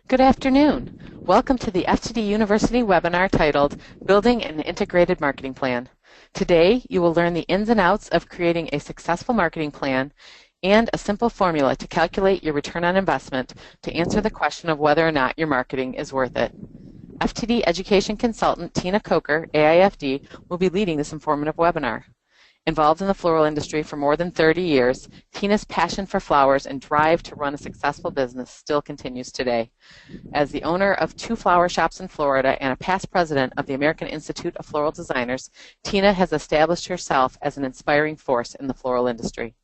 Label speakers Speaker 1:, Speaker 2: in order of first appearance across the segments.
Speaker 1: Good afternoon. Welcome to the FTD University webinar titled Building an Integrated Marketing Plan. Today, you will learn the ins and outs of creating a successful marketing plan and a simple formula to calculate your return on investment to answer the question of whether or not your marketing is worth it. FTD Education Consultant Tina Coker, AIFD, will be leading this informative webinar. Involved in the floral industry for more than 30 years, Tina's passion for flowers and drive to run a successful business still continues today. As the owner of 2 flower shops in Florida and a past president of the American Institute of Floral Designers, Tina has established herself as an inspiring force in the floral industry.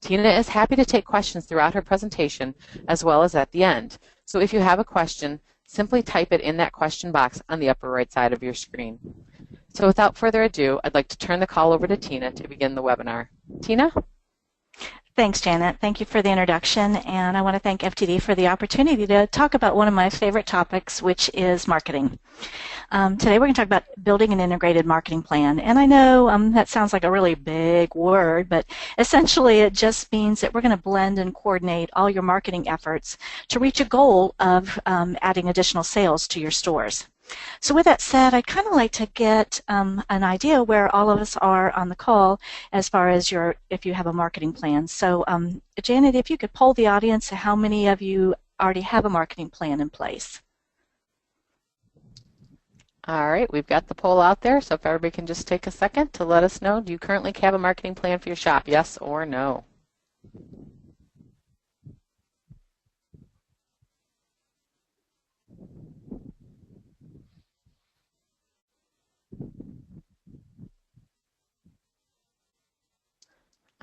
Speaker 1: Tina is happy to take questions throughout her presentation as well as at the end. So if you have a question, simply type it in that question box on the upper right side of your screen. So without further ado, I'd like to turn the call over to Tina to begin the webinar. Tina?
Speaker 2: Thanks, Janet. Thank you for the introduction, and I want to thank FTD for the opportunity to talk about one of my favorite topics, which is marketing. Today we're going to talk about building an integrated marketing plan, and I know that sounds like a really big word, but essentially it just means that we're going to blend and coordinate all your marketing efforts to reach a goal of adding additional sales to your stores. So with that said, I'd kind of like to get an idea where all of us are on the call as far as if you have a marketing plan. So Janet, if you could poll the audience, how many of you already have a marketing plan in place?
Speaker 1: All right, we've got the poll out there, so if everybody can just take a second to let us know, do you currently have a marketing plan for your shop, yes or no?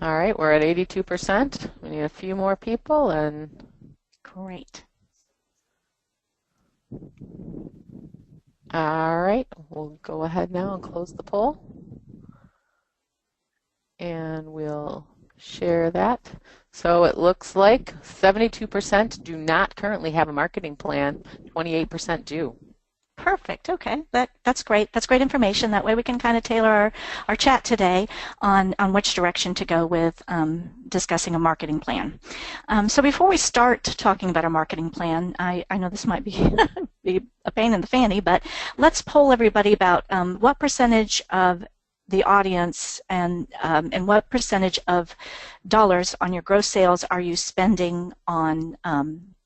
Speaker 1: All right, we're at 82%. We need a few more people, and
Speaker 2: great.
Speaker 1: All right, we'll go ahead now and close the poll. And we'll share that. So it looks like 72% do not currently have a marketing plan, 28% do.
Speaker 2: Perfect. Okay, that's great. That's great information. That way we can kind of tailor our chat today on which direction to go with discussing a marketing plan. So before we start talking about our marketing plan, I know this might be, be a pain in the fanny, but let's poll everybody about what percentage of the audience and what percentage of dollars on your gross sales are you spending on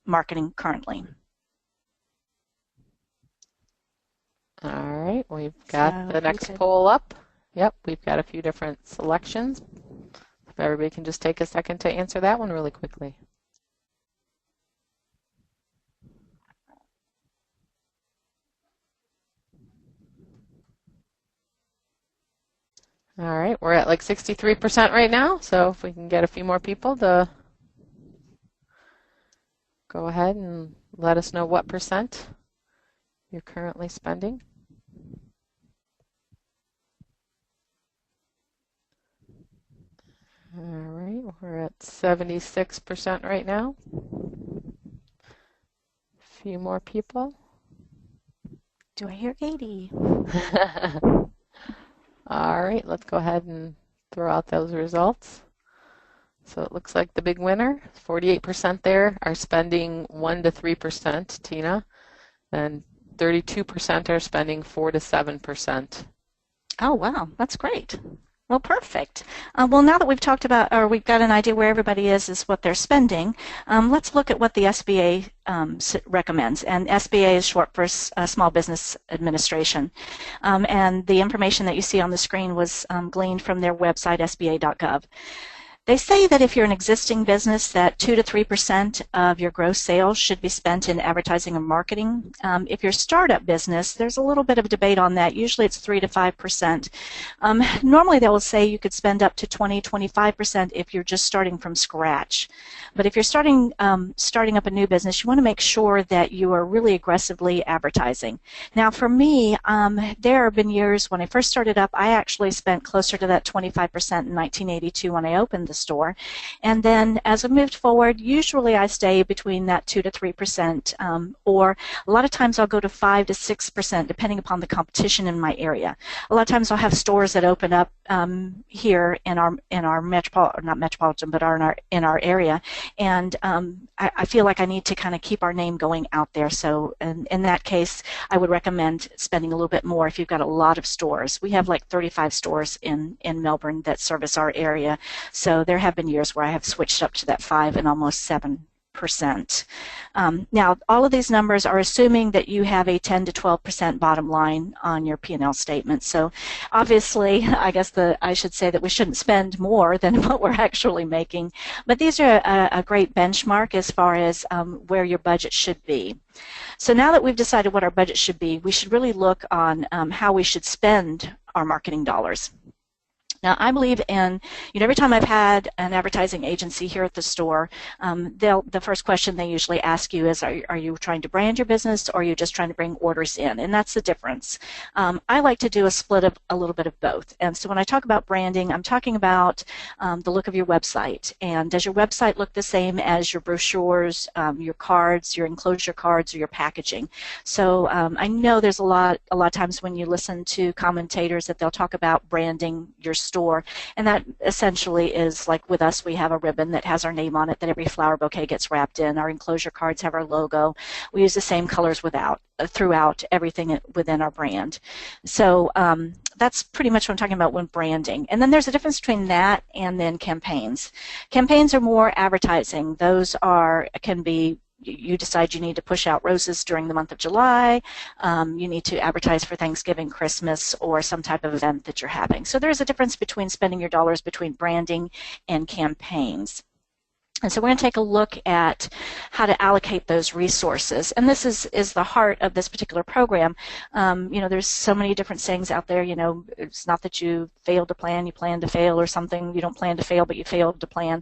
Speaker 2: marketing currently?
Speaker 1: All right, we've got the next poll up. Yep, we've got a few different selections. If everybody can just take a second to answer that one really quickly. All right, we're at like 63% right now, so if we can get a few more people to go ahead and let us know what percent you're currently spending. All right, we're at 76% right now. A few more people.
Speaker 2: Do I hear 80?
Speaker 1: All right, let's go ahead and throw out those results. So it looks like the big winner, 48% there, are spending 1 to 3%, Tina, and 32% are spending 4 to 7%.
Speaker 2: Oh, wow, that's great. Well, perfect. Well, now that we've talked about, or we've got an idea where everybody is what they're spending, let's look at what the SBA recommends. And SBA is short for Small Business Administration. And the information that you see on the screen was gleaned from their website, sba.gov. They say that if you're an existing business, that 2 to 3% of your gross sales should be spent in advertising and marketing. If you're a startup business, there's a little bit of debate on that. Usually it's 3 to 5%. Normally they will say you could spend up to 20, 25% if you're just starting from scratch. But if you're starting up a new business, you want to make sure that you are really aggressively advertising. Now for me, there have been years when I first started up, I actually spent closer to that 25% in 1982 when I opened the the store. And then as I moved forward, usually I stay between that 2 to 3%, or a lot of times I'll go to 5 to 6%, depending upon the competition in my area. A lot of times I'll have stores that open up here in our metropolitan, not metropolitan, but in our area, and I feel like I need to kind of keep our name going out there. So in that case, I would recommend spending a little bit more if you've got a lot of stores. We have like 35 stores in Melbourne that service our area, so there have been years where I have switched up to that 5 and almost 7%. Now, all of these numbers are assuming that you have a 10 to 12% bottom line on your P&L statement. So obviously, I guess I should say that we shouldn't spend more than what we're actually making. But these are a great benchmark as far as where your budget should be. So now that we've decided what our budget should be, we should really look on how we should spend our marketing dollars. Now, I believe in, every time I've had an advertising agency here at the store, the first question they usually ask you is, are you trying to brand your business, or are you just trying to bring orders in? And that's the difference. I like to do a split of a little bit of both. And so when I talk about branding, I'm talking about the look of your website. And does your website look the same as your brochures, your cards, your enclosure cards, or your packaging? So I know there's a lot of times when you listen to commentators that they'll talk about branding your store, and that essentially is like with us, we have a ribbon that has our name on it that every flower bouquet gets wrapped in. Our enclosure cards have our logo. We use the same colors throughout everything within our brand. So that's pretty much what I'm talking about when branding. And then there's a difference between that and then campaigns. Campaigns are more advertising. Those can be, you decide you need to push out roses during the month of July, you need to advertise for Thanksgiving, Christmas, or some type of event that you're having. So there's a difference between spending your dollars between branding and campaigns. And so we're going to take a look at how to allocate those resources. And this is the heart of this particular program. There's so many different sayings out there. It's not that you failed to plan, you plan to fail, or something. You don't plan to fail, but you failed to plan.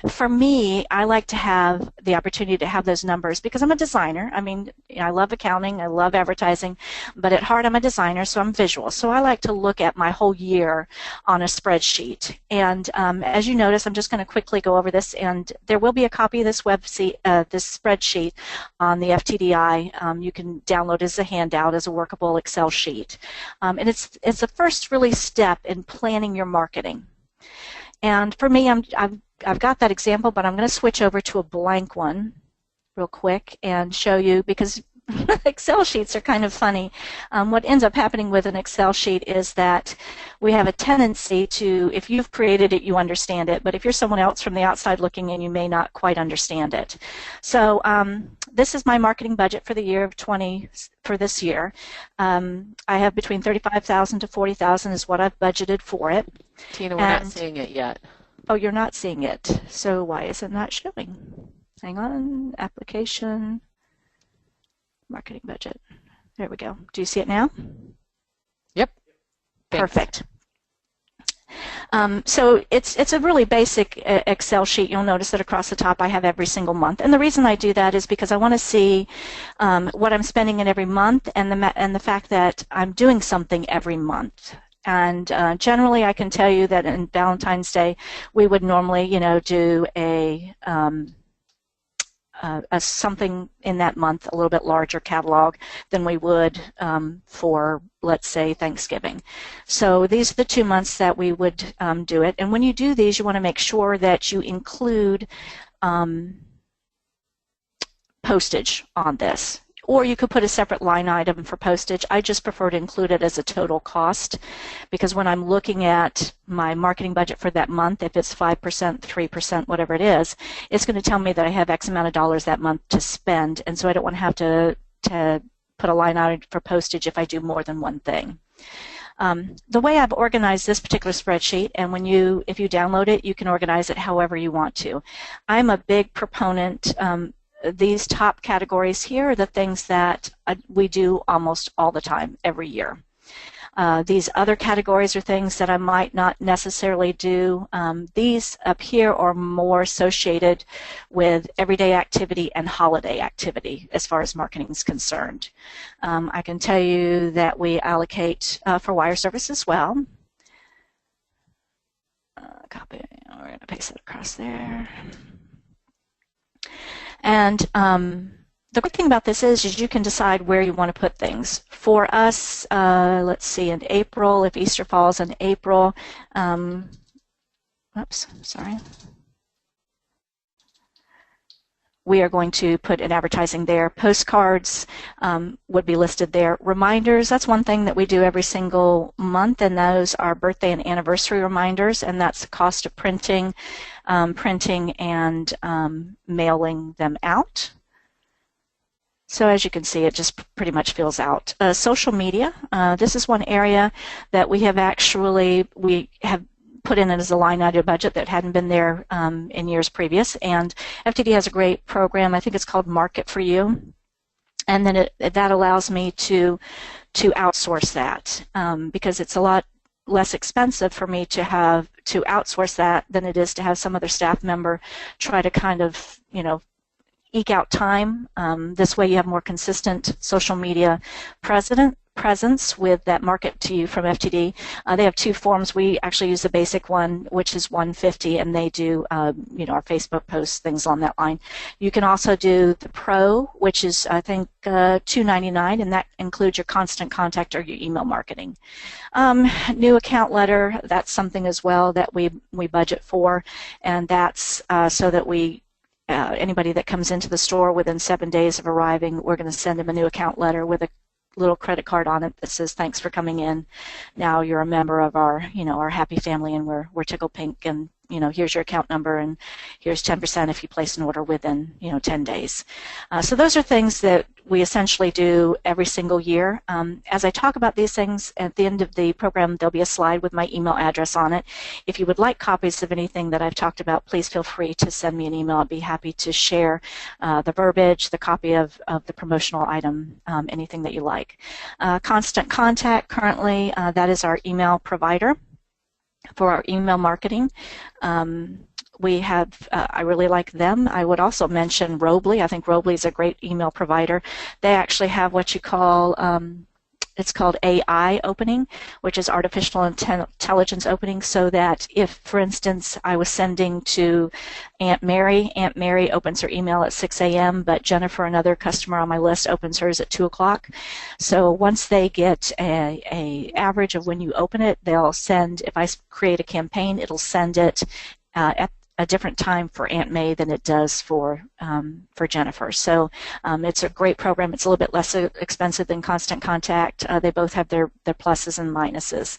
Speaker 2: For me, I like to have the opportunity to have those numbers because I'm a designer. I mean, I love accounting, I love advertising, but at heart I'm a designer, so I'm visual. So I like to look at my whole year on a spreadsheet. And as you notice, I'm just going to quickly go over this, and there will be a copy of this this spreadsheet on the FTDI. You can download it as a handout, as a workable Excel sheet. And it's the first really step in planning your marketing. And for me, I've got that example, but I'm going to switch over to a blank one real quick and show you, because Excel sheets are kind of funny. What ends up happening with an Excel sheet is that we have a tendency to, if you've created it, you understand it, but if you're someone else from the outside looking in, you may not quite understand it. So this is my marketing budget for the year of for this year. I have between $35,000 to $40,000 is what I've budgeted for it.
Speaker 1: Tina, we're not seeing it yet.
Speaker 2: Oh, you're not seeing it. So why is it not showing? Hang on, application. Marketing budget. There we go. Do you see it now?
Speaker 1: Yep. Thanks.
Speaker 2: Perfect. So it's a really basic Excel sheet. You'll notice that across the top I have every single month. And the reason I do that is because I want to see what I'm spending in every month, and the fact that I'm doing something every month. And generally I can tell you that in Valentine's Day we would normally, do something in that month, a little bit larger catalog than we would for, let's say, Thanksgiving. So these are the 2 months that we would do it. And when you do these, you want to make sure that you include postage on this. Or you could put a separate line item for postage. I just prefer to include it as a total cost, because when I'm looking at my marketing budget for that month, if it's 5%, 3%, whatever it is, it's going to tell me that I have X amount of dollars that month to spend, and so I don't want to have to put a line item for postage if I do more than one thing. The way I've organized this particular spreadsheet, and if you download it, you can organize it however you want to. I'm a big proponent. These top categories here are the things that we do almost all the time, every year. These other categories are things that I might not necessarily do. These up here are more associated with everyday activity and holiday activity as far as marketing is concerned. I can tell you that we allocate for wire service as well. Copy. We're going to paste it across there. And the great thing about this is you can decide where you want to put things. For us, let's see, in April, if Easter falls in April, oops, sorry. We are going to put in advertising there. Postcards would be listed there. Reminders, that's one thing that we do every single month, and those are birthday and anniversary reminders, and that's the cost of printing and mailing them out. So as you can see, it just pretty much fills out. Social media, this is one area that we have put in as a line item budget that hadn't been there in years previous. And FTD has a great program. I think it's called Market for You. And then that allows me to outsource that because it's a lot less expensive for me to outsource that than it is to have some other staff member try to kind of, eke out time. This way you have more consistent social media presence with that Market to You from FTD. They have two forms. We actually use the basic one, which is $150, and they do, our Facebook posts, things on that line. You can also do the Pro, which is, I think, $299, and that includes your constant contact or your email marketing. New account letter, that's something as well that we budget for, and that's so that anybody that comes into the store within 7 days of arriving, we're going to send them a new account letter with a little credit card on it that says, thanks for coming in. Now you're a member of our happy family, and we're tickled pink, and here's your account number, and here's 10% if you place an order within 10 days. So those are things that we essentially do every single year. As I talk about these things at the end of the program, there'll be a slide with my email address on it. If you would like copies of anything that I've talked about, please feel free to send me an email. I'd be happy to share the verbiage, the copy of the promotional item, anything that you like. Constant Contact, currently, that is our email provider for our email marketing. We have, I really like them. I would also mention Robley. I think Robley is a great email provider. They actually have what you call, it's called AI opening, which is artificial intelligence opening, so that if, for instance, I was sending to Aunt Mary opens her email at 6 a.m., but Jennifer, another customer on my list, opens hers at 2 o'clock. So once they get a average of when you open it, they'll send, if I create a campaign, it'll send it at a different time for Aunt May than it does for Jennifer. So it's a great program. It's a little bit less expensive than Constant Contact. They both have their pluses and minuses.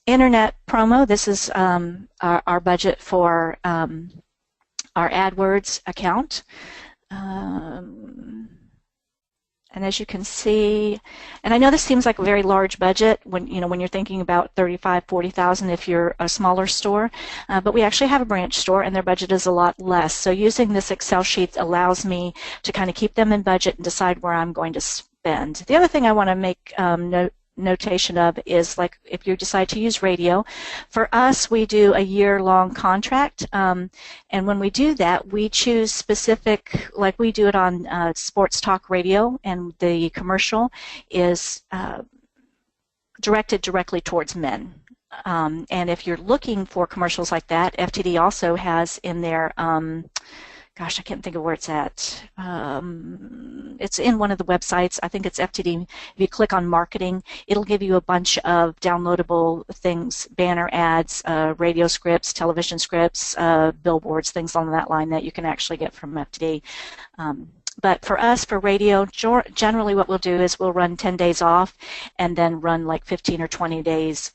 Speaker 2: Internet promo, this is our budget for our AdWords account. And as you can see, and I know this seems like a very large budget when you're thinking about $35,000, $40,000 if you're a smaller store, but we actually have a branch store and their budget is a lot less. So using this Excel sheet allows me to kind of keep them in budget and decide where I'm going to spend. The other thing I want to make notation of is, like, if you decide to use radio, for us we do a year-long contract, and when we do that we choose specific, like we do it on sports talk radio, and the commercial is directed directly towards men. And if you're looking for commercials like that, FTD also has in their gosh, I can't think of where it's at. It's in one of the websites. I think it's FTD. If you click on marketing, it'll give you a bunch of downloadable things, banner ads, radio scripts, television scripts, billboards, things along that line that you can actually get from FTD. But for us, for radio, generally what we'll do is we'll run 10 days off and then run like 15 or 20 days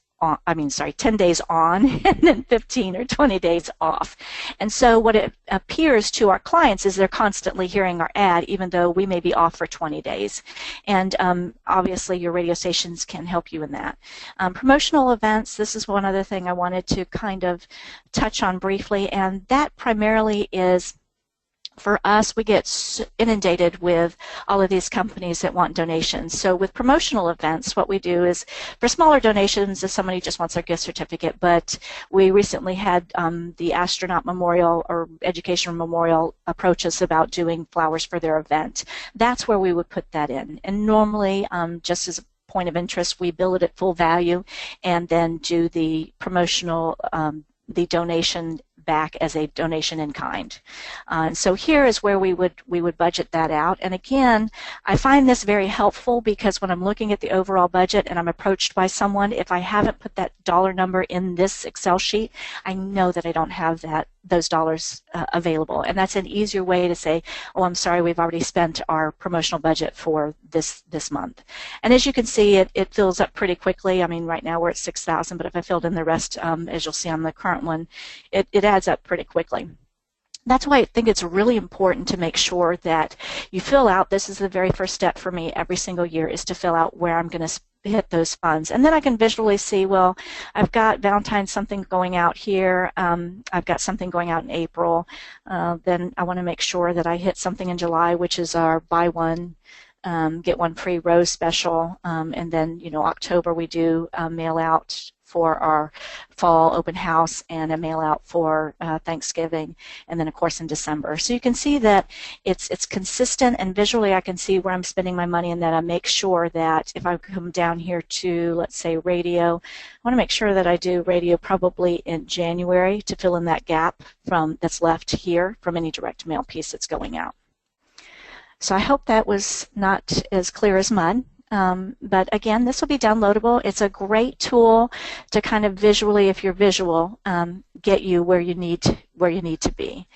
Speaker 2: 10 days on and then 15 or 20 days off. And so what it appears to our clients is they're constantly hearing our ad, even though we may be off for 20 days. And obviously your radio stations can help you in that. Promotional events, this is one other thing I wanted to kind of touch on briefly, and that primarily is, for us, we get inundated with all of these companies that want donations. So with promotional events, what we do is, for smaller donations, if somebody just wants their gift certificate, but we recently had the Astronaut Memorial or Education Memorial approach us about doing flowers for their event. That's where we would put that in. And normally, just as a point of interest, we bill it at full value and then do the promotional, the donation back as a donation in kind. So here is where we would budget that out. And again, I find this very helpful because when I'm looking at the overall budget and I'm approached by someone, if I haven't put that dollar number in this Excel sheet, I know that I don't have those dollars available. And that's an easier way to say, oh, I'm sorry, we've already spent our promotional budget for this month. And as you can see, it fills up pretty quickly. I mean, right now we're at 6,000, but if I filled in the rest, as you'll see on the current one, it adds up pretty quickly. That's why I think it's really important to make sure that you fill out, this is the very first step for me every single year, is to fill out where I'm going to hit those funds. And then I can visually see, well, I've got Valentine's something going out here, I've got something going out in April, then I want to make sure that I hit something in July, which is our buy one, get one free rose special, and then, you know, October we do mail out for our fall open house and a mail out for Thanksgiving, and then of course in December. So you can see that it's consistent, and visually I can see where I'm spending my money, and then I make sure that if I come down here to, let's say, radio, I want to make sure that I do radio probably in January to fill in that gap that's left here from any direct mail piece that's going out. So I hope that was not as clear as mud. But again, this will be downloadable. It's a great tool to kind of visually, if you're visual, get you where you need to be.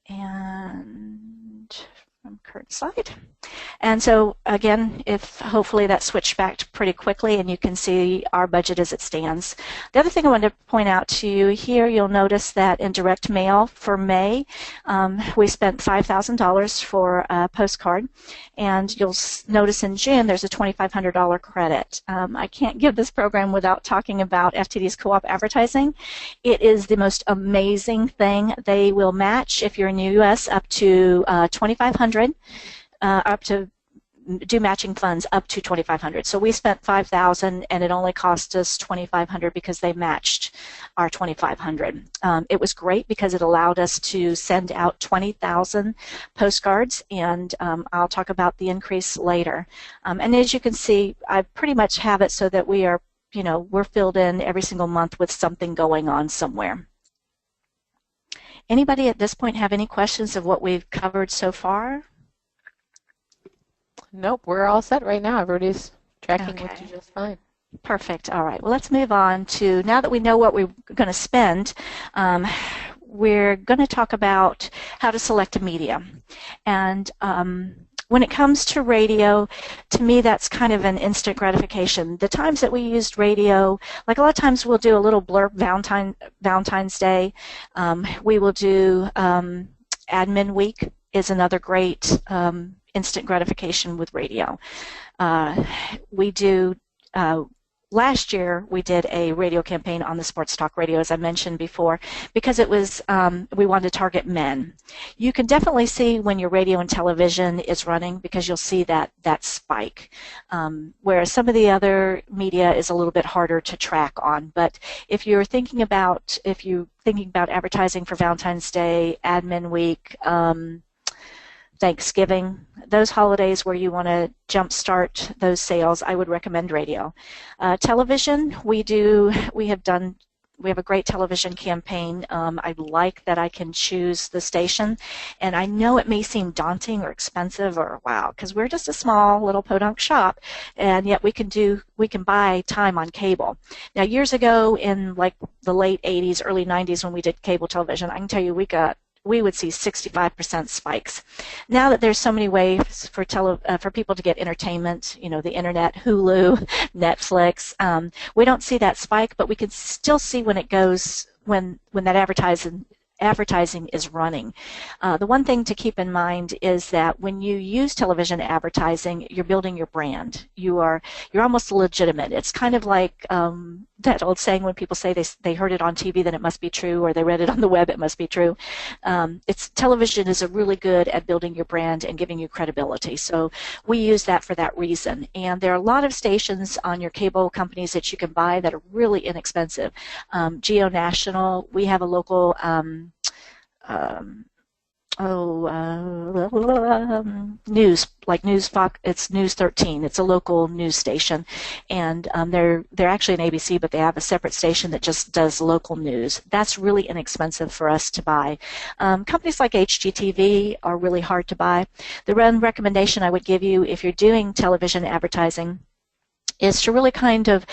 Speaker 2: And from current slide. And so again, if hopefully that switched back pretty quickly and you can see our budget as it stands. The other thing I wanted to point out to you here, you'll notice that in direct mail for May, we spent $5,000 for a postcard, and you'll notice in June there's a $2,500 credit. I can't give this program without talking about FTD's co-op advertising. It is the most amazing thing. They will match, if you're in the U.S., up to $2,500. Up to do matching funds up to $2,500. So we spent $5,000 and it only cost us $2,500 because they matched our $2,500. It was great because it allowed us to send out 20,000 postcards, and I'll talk about the increase later. And as you can see, I pretty much have it so that we are, you know, we're filled in every single month with something going on somewhere. Anybody at this point have any questions of what we've covered so far?
Speaker 1: Nope, we're all set right now. Everybody's tracking with you just fine.
Speaker 2: Perfect. All right. Well, let's move on to, now that we know what we're going to spend, we're going to talk about how to select a media. And when it comes to radio, to me, that's kind of an instant gratification. The times that we used radio, like a lot of times we'll do a little blurb Valentine's Day. We will do Admin Week is another great instant gratification with radio. We do, last year we did a radio campaign on the sports talk radio, as I mentioned before, because it was, we wanted to target men. You can definitely see when your radio and television is running because you'll see that spike, whereas some of the other media is a little bit harder to track on. But if you're thinking about, advertising for Valentine's Day, Admin Week, Thanksgiving, those holidays where you want to jumpstart those sales, I would recommend radio. Television, we have a great television campaign. I like that I can choose the station, and I know it may seem daunting or expensive or wow, because we're just a small little podunk shop, and yet we can buy time on cable. Now, years ago in like the late 80s, early 90s when we did cable television, I can tell you we would see 65% spikes. Now that there's so many ways for people to get entertainment, you know, the internet, Hulu, Netflix, we don't see that spike, but we can still see when it goes, when that advertising is running. The one thing to keep in mind is that when you use television advertising, you're building your brand. You're almost legitimate. It's kind of like that old saying when people say they heard it on TV, then it must be true, or they read it on the web, it must be true. Television is really good at building your brand and giving you credibility. So we use that for that reason. And there are a lot of stations on your cable companies that you can buy that are really inexpensive. Geo National, we have a local news, like News Fox. It's News 13. It's a local news station, and they're actually an ABC, but they have a separate station that just does local news. That's really inexpensive for us to buy. Companies like HGTV are really hard to buy. The one recommendation I would give you if you're doing television advertising is to really kind of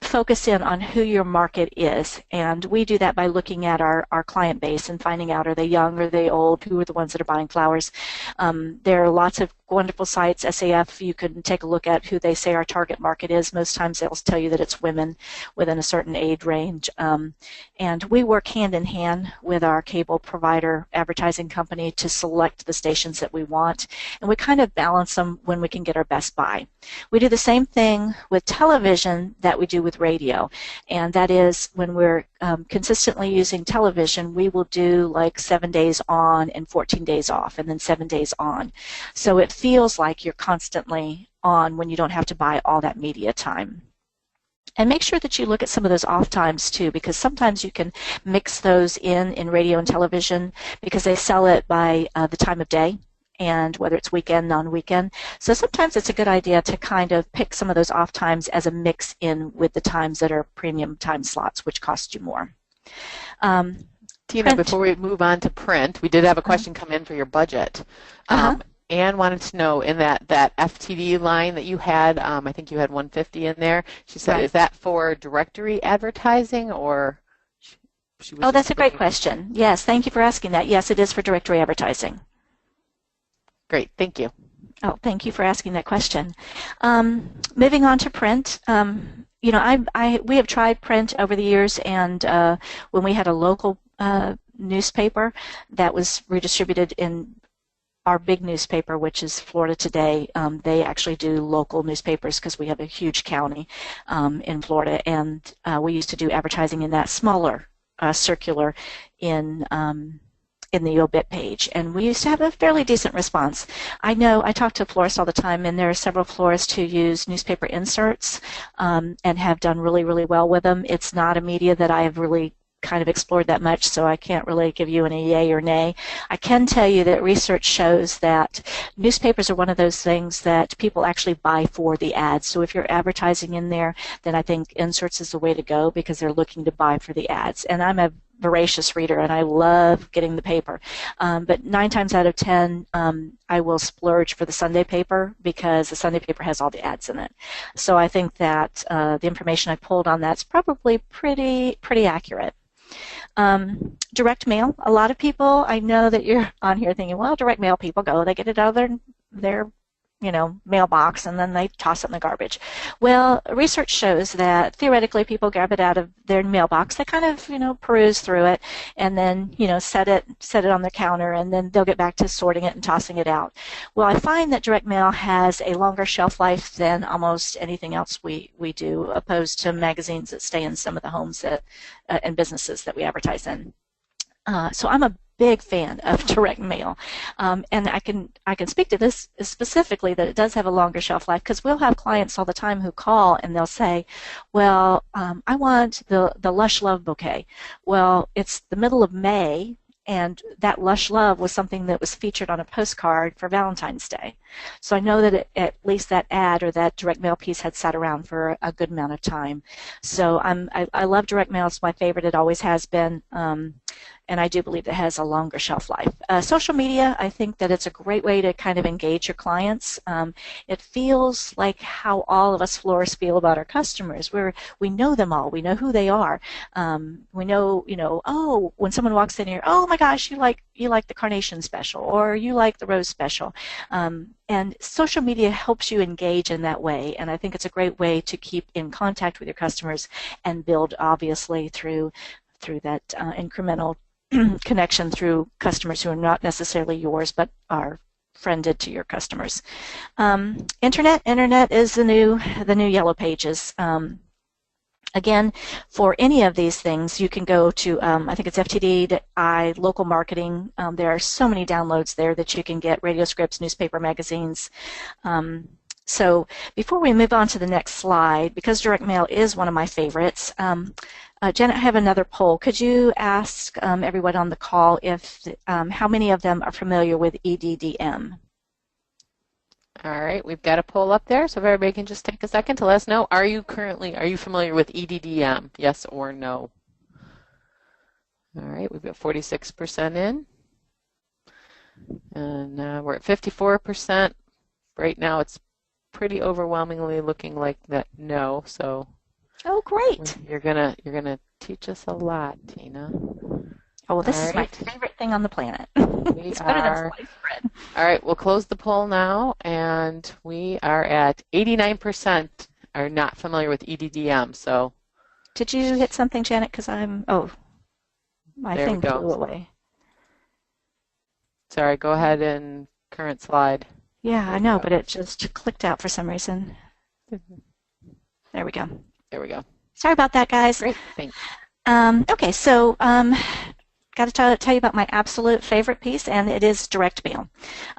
Speaker 2: focus in on who your market is. And we do that by looking at our client base and finding out, are they young, are they old, who are the ones that are buying flowers. There are lots of wonderful sites, SAF, you can take a look at who they say our target market is. Most times they'll tell you that it's women within a certain age range. And we work hand in hand with our cable provider advertising company to select the stations that we want. And we kind of balance them when we can get our best buy. We do the same thing with television that we do with radio. And that is when we're consistently using television, we will do like 7 days on and 14 days off, and then 7 days on. So it feels like you're constantly on when you don't have to buy all that media time. And make sure that you look at some of those off times too, because sometimes you can mix those in radio and television because they sell it by the time of day, and whether it's weekend, non-weekend. So sometimes it's a good idea to kind of pick some of those off times as a mix in with the times that are premium time slots, which cost you more.
Speaker 1: Tina, before we move on to print, we did have a question come in for your budget. Anne wanted to know, in that FTD line that you had, I think you had 150 in there. She said, is that for directory advertising, or?
Speaker 2: Oh, that's a great question. Yes, thank you for asking that. Yes, it is for directory advertising.
Speaker 1: Great, thank you.
Speaker 2: Oh, thank you for asking that question. Moving on to print. You know, we have tried print over the years, and when we had a local newspaper that was redistributed in our big newspaper, which is Florida Today, they actually do local newspapers because we have a huge county in Florida, and we used to do advertising in that smaller circular in the obit page, and we used to have a fairly decent response. I know I talk to florists all the time, and there are several florists who use newspaper inserts and have done really, really well with them. It's not a media that I have really kind of explored that much, so I can't really give you an yay or nay. I can tell you that research shows that newspapers are one of those things that people actually buy for the ads. So if you're advertising in there, then I think inserts is the way to go because they're looking to buy for the ads. And I'm a voracious reader, and I love getting the paper. But 9 times out of 10, I will splurge for the Sunday paper because the Sunday paper has all the ads in it. So I think that the information I pulled on that's probably pretty accurate. Direct mail. A lot of people, I know that you're on here thinking, well, direct mail people go, they get it out of their mailbox, and then they toss it in the garbage. Well, research shows that theoretically people grab it out of their mailbox, they kind of, peruse through it, and then, set it on their counter, and then they'll get back to sorting it and tossing it out. Well, I find that direct mail has a longer shelf life than almost anything else we do, opposed to magazines that stay in some of the homes and businesses that we advertise in. So I'm a big fan of direct mail, and I can speak to this specifically, that it does have a longer shelf life, because we'll have clients all the time who call and they'll say, well, I want the Lush Love bouquet. Well, it's the middle of May, and that Lush Love was something that was featured on a postcard for Valentine's Day. So I know that at least that ad or that direct mail piece had sat around for a good amount of time. So I love direct mail. It's my favorite. It always has been. And I do believe it has a longer shelf life. Social media, I think that it's a great way to kind of engage your clients. It feels like how all of us florists feel about our customers. We know them all. We know who they are. We know, oh, when someone walks in here, oh my gosh, you like the carnation special, or you like the rose special. And social media helps you engage in that way, and I think it's a great way to keep in contact with your customers and build, obviously, through that incremental connection through customers who are not necessarily yours but are friended to your customers. Internet is the new Yellow Pages. Again, for any of these things, you can go to, I think it's FTD local marketing. There are so many downloads there that you can get, radio scripts, newspaper, magazines. So before we move on to the next slide, because direct mail is one of my favorites, Janet, I have another poll. Could you ask everyone on the call if how many of them are familiar with EDDM?
Speaker 1: All right, we've got a poll up there, so if everybody can just take a second to let us know, are you familiar with EDDM? Yes or no? All right, we've got 46% in, and we're at 54%. Right now, it's pretty overwhelmingly looking like that no. So,
Speaker 2: oh, great!
Speaker 1: You're gonna teach us a lot, Tina.
Speaker 2: Oh, well, this is my favorite thing on the planet. It's
Speaker 1: better than sliced bread. All right, we'll close the poll now, and we are at 89% are not familiar with EDDM. So,
Speaker 2: did you hit something, Janet? Because my thing flew away.
Speaker 1: Sorry, go ahead and current slide.
Speaker 2: Yeah, I know, but it just clicked out for some reason. There we go.
Speaker 1: There we go.
Speaker 2: Sorry about that, guys.
Speaker 1: Great, thanks.
Speaker 2: Okay, so got to tell you about my absolute favorite piece, and it is direct mail.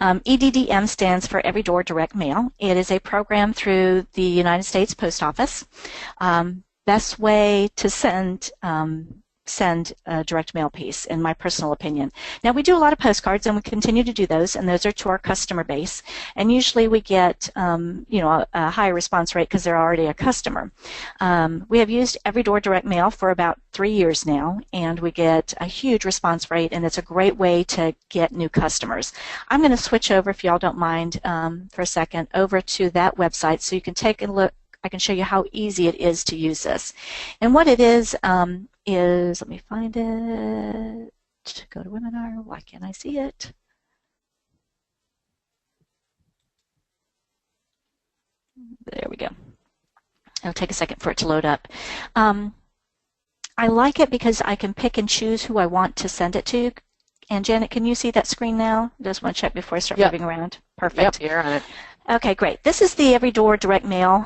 Speaker 2: EDDM stands for Every Door Direct Mail. It is a program through the United States Post Office. Best way to send a direct mail piece, in my personal opinion. Now, we do a lot of postcards, and we continue to do those, and those are to our customer base. And usually we get, a higher response rate because they're already a customer. We have used Every Door Direct Mail for about 3 years now, and we get a huge response rate, and it's a great way to get new customers. I'm going to switch over, if y'all don't mind, for a second, over to that website so you can take a look. I can show you how easy it is to use this. And what it is, let me find it, go to webinar, why can't I see it? There we go. It'll take a second for it to load up. I like it because I can pick and choose who I want to send it to. And Janet, can you see that screen now? Just want to check before I start moving around. Perfect.
Speaker 1: Yep, you're on it.
Speaker 2: Okay, great. This is the Every Door Direct Mail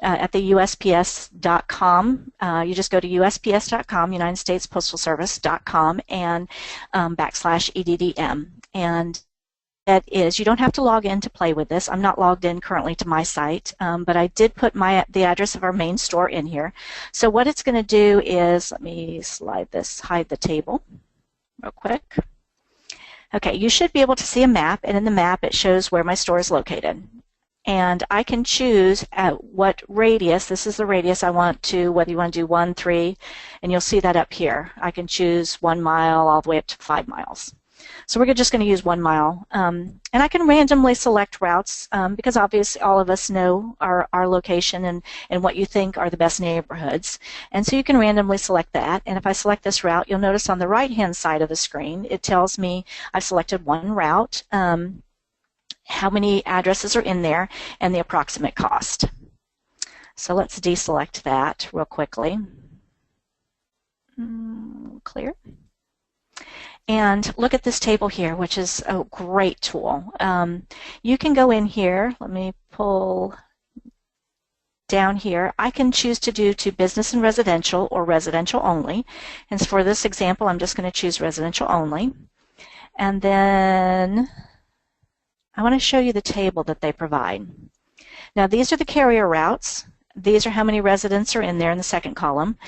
Speaker 2: at the USPS.com. You just go to USPS.com, United States Postal Service.com, and /EDDM. And that is, you don't have to log in to play with this. I'm not logged in currently to my site, but I did put the address of our main store in here. So what it's going to do is, let me hide the table real quick. Okay, you should be able to see a map, and in the map it shows where my store is located. And I can choose at what radius, this is the radius I want to, whether you want to do 1, 3, and you'll see that up here. I can choose 1 mile all the way up to 5 miles. So we're just going to use 1 mile. And I can randomly select routes because obviously all of us know our location and what you think are the best neighborhoods. And so you can randomly select that. And if I select this route, you'll notice on the right-hand side of the screen, it tells me I've selected one route, how many addresses are in there, and the approximate cost. So let's deselect that real quickly. Clear. And look at this table here, which is a great tool. You can go in here. Let me pull down here. I can choose to do to business and residential or residential only. And for this example, I'm just going to choose residential only. And then I want to show you the table that they provide. Now, these are the carrier routes. These are how many residents are in there in the second column.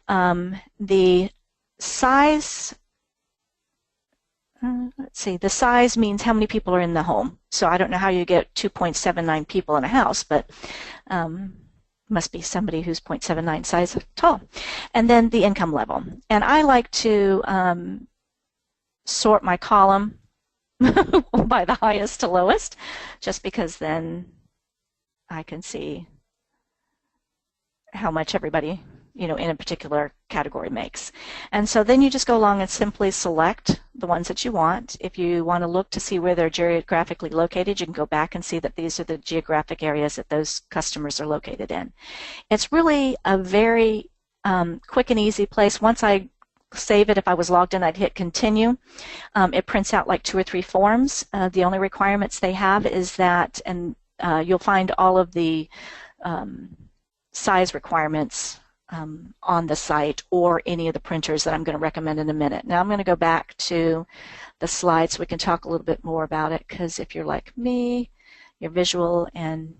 Speaker 2: The size... let's see, the size means how many people are in the home. So I don't know how you get 2.79 people in a house, but must be somebody who's 0.79 size tall. And then the income level. And I like to sort my column by the highest to lowest, just because then I can see how much everybody in a particular category makes. And so then you just go along and simply select the ones that you want. If you want to look to see where they're geographically located, you can go back and see that these are the geographic areas that those customers are located in. It's really a very quick and easy place. Once I save it, if I was logged in, I'd hit continue. It prints out like 2 or 3 forms. The only requirements they have is that, and you'll find all of the size requirements on the site or any of the printers that I'm going to recommend in a minute. Now I'm going to go back to the slides so we can talk a little bit more about it, because if you're like me, you're visual and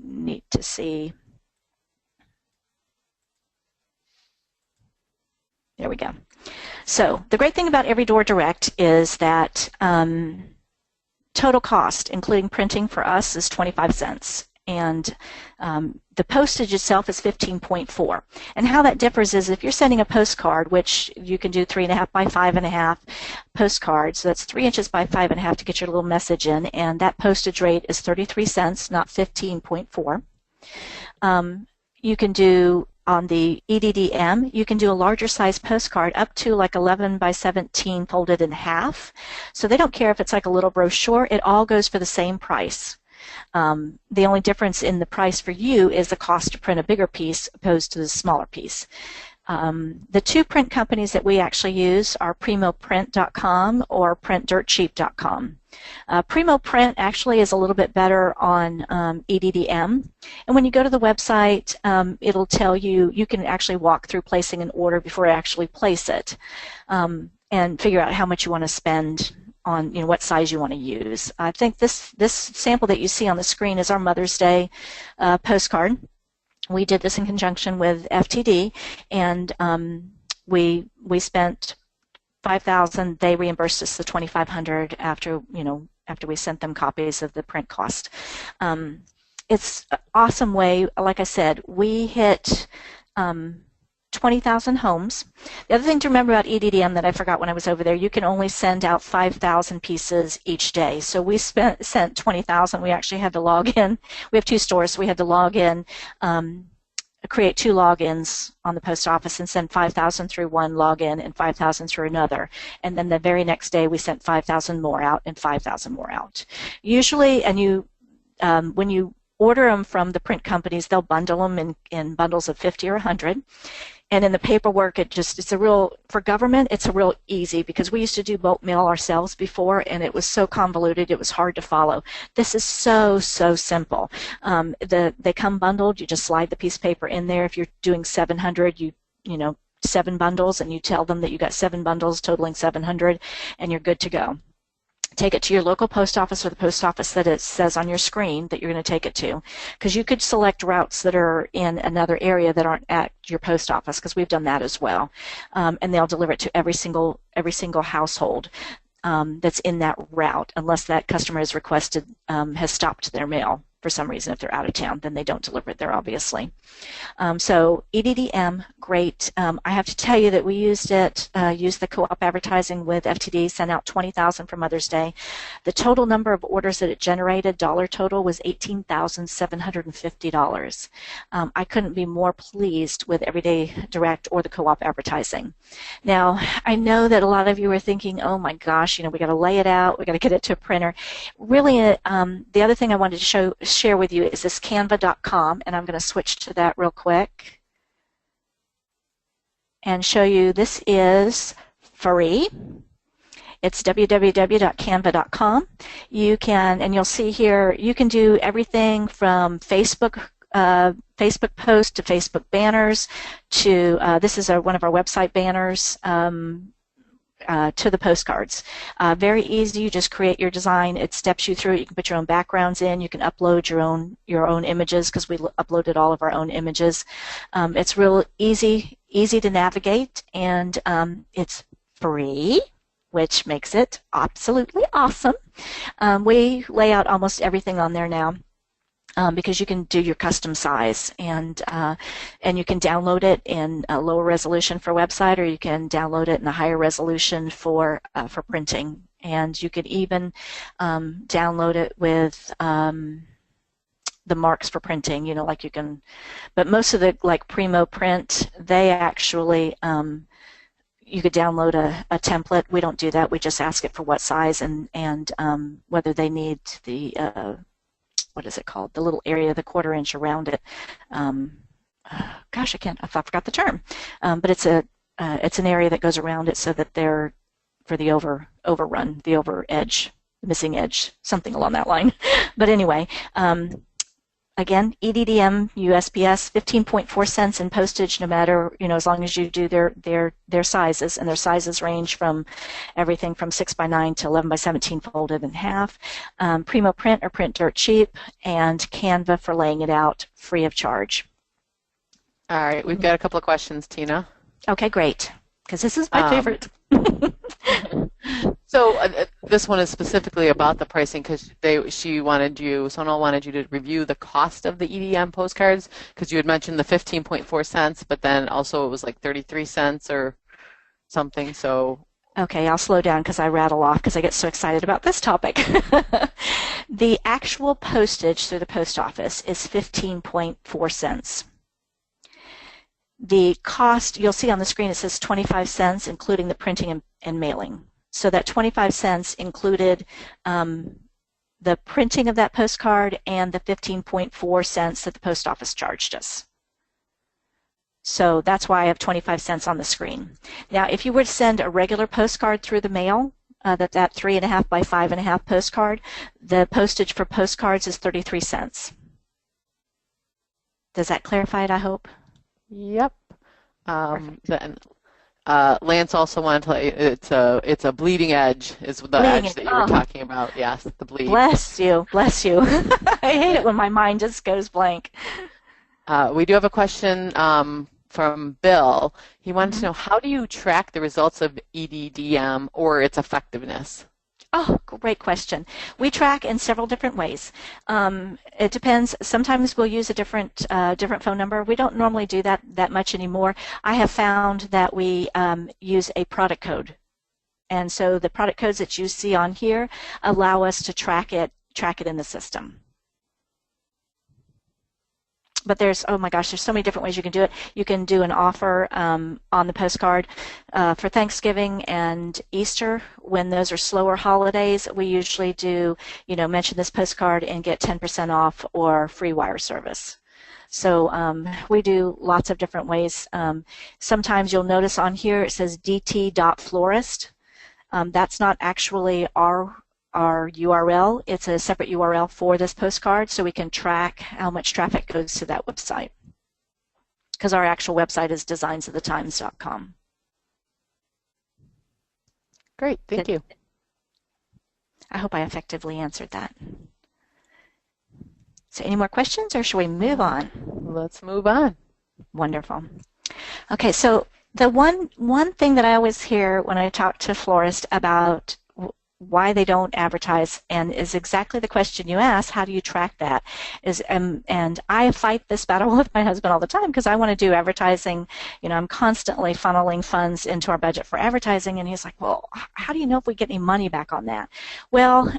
Speaker 2: need to see There we go. So the great thing about Every Door Direct is that total cost, including printing for us, is 25 cents. And the postage itself is 15.4. And how that differs is if you're sending a postcard, which you can do 3.5 by 5.5 postcards, so that's 3 inches by 5.5 to get your little message in, and that postage rate is 33 cents, not 15.4. You can do on the EDDM, you can do a larger size postcard up to like 11 by 17 folded in half. So they don't care if it's like a little brochure, it all goes for the same price. The only difference in the price for you is the cost to print a bigger piece opposed to the smaller piece. The two print companies that we actually use are primoprint.com or printdirtcheap.com. Primo Print actually is a little bit better on EDDM. And when you go to the website, it'll tell you, you can actually walk through placing an order before you actually place it and figure out how much you want to spend on, you know, what size you want to use. I think this sample that you see on the screen is our Mother's Day postcard. We did this in conjunction with FTD, and we spent $5,000. They reimbursed us the $2,500 after we sent them copies of the print cost. It's an awesome way. Like I said, we hit 20,000 homes. The other thing to remember about EDDM that I forgot when I was over there, you can only send out 5,000 pieces each day. So we sent 20,000. We actually had to log in. We have two stores, so we had to log in, create two logins on the post office and send 5,000 through one login and 5,000 through another. And then the very next day we sent 5,000 more out and 5,000 more out. Usually, and when you order them from the print companies, they'll bundle them in bundles of 50 or 100. And in the paperwork, for government, it's a real easy, because we used to do bulk mail ourselves before, and it was so convoluted, it was hard to follow. This is so simple. They come bundled, you just slide the piece of paper in there. If you're doing 700, you know, 7 bundles, and you tell them that you got 7 bundles totaling 700, and you're good to go. Take it to your local post office or the post office that it says on your screen that you're going to take it to, because you could select routes that are in another area that aren't at your post office, because we've done that as well, and they'll deliver it to every single household that's in that route, unless that customer has requested, has stopped their mail for some reason. If they're out of town, then they don't deliver it there, obviously. So EDDM, great. I have to tell you that we used the co-op advertising with FTD, sent out 20,000 for Mother's Day. The total number of orders that it generated, dollar total, was $18,750. I couldn't be more pleased with Everyday Direct or the co-op advertising. Now, I know that a lot of you are thinking, oh my gosh, you know, we got to lay it out, we got to get it to a printer. Really, the other thing I wanted to share with you is this canva.com, and I'm going to switch to that real quick and show you. This is free. It's www.canva.com. You can, and you'll see here, you can do everything from Facebook posts to Facebook banners to this is one of our website banners. To the postcards. Very easy. You just create your design. It steps you through it. You can put your own backgrounds in. You can upload your own images, because we uploaded all of our own images. It's real easy to navigate, and it's free, which makes it absolutely awesome. We lay out almost everything on there now. Because you can do your custom size, and you can download it in a lower resolution for website, or you can download it in a higher resolution for printing. And you could even download it with the marks for printing. You know, like you can, but most of the, like Primo Print, they actually you could download a template. We don't do that. We just ask it for what size and whether they need the what is it called? The little area, the 1/4 inch around it. Gosh, I forgot the term. But it's an area that goes around it so that they're for the overrun, the over edge, the missing edge, something along that line. But anyway, again, EDDM USPS, 15.4 cents in postage, no matter, you know, as long as you do their sizes, and their sizes range from everything from 6 by 9 to 11 by 17 folded in half. Primo Print or Print Dirt Cheap, and Canva for laying it out free of charge.
Speaker 1: All right, we've got a couple of questions, Tina.
Speaker 2: Okay, great. because this is my favorite.
Speaker 1: So this one is specifically about the pricing because Sonal wanted you to review the cost of the EDM postcards because you had mentioned the 15.4 cents, but then also it was like 33 cents or something. So
Speaker 2: okay, I'll slow down because I rattle off because I get so excited about this topic. The actual postage through the post office is 15.4 cents. The cost, you'll see on the screen, it says 25 cents, including the printing and mailing. So that 25 cents included the printing of that postcard and the 15.4 cents that the post office charged us. So that's why I have 25 cents on the screen. Now, if you were to send a regular postcard through the mail, that 3.5 by 5.5 postcard, the postage for postcards is 33 cents. Does that clarify it, I hope?
Speaker 1: Yep. Then Lance also wanted to, it's a bleeding edge is the edge that you were talking about. Yes, the bleed.
Speaker 2: Bless you, bless you. I hate it when my mind just goes blank.
Speaker 1: We do have a question from Bill. He wanted to know, how do you track the results of EDDM or its effectiveness?
Speaker 2: Oh, great question. We track in several different ways. It depends. Sometimes we'll use a different phone number. We don't normally do that much anymore. I have found that we use a product code. And so the product codes that you see on here allow us to track it in the system. But there's, oh my gosh, there's so many different ways you can do it. You can do an offer on the postcard for Thanksgiving and Easter. When those are slower holidays, we usually do, mention this postcard and get 10% off or free wire service. So we do lots of different ways. Sometimes you'll notice on here it says dt.florist. That's not actually our URL. It's a separate URL for this postcard, so we can track how much traffic goes to that website. Because our actual website is designsofthetimes.com.
Speaker 1: Great, thank you.
Speaker 2: I hope I effectively answered that. So any more questions, or should we move on?
Speaker 1: Let's move on.
Speaker 2: Wonderful. Okay, so the one thing that I always hear when I talk to florists about why they don't advertise, and is exactly the question you asked, how do you track that? And I fight this battle with my husband all the time because I want to do advertising. I'm constantly funneling funds into our budget for advertising, and he's like, well, how do you know if we get any money back on that? Well,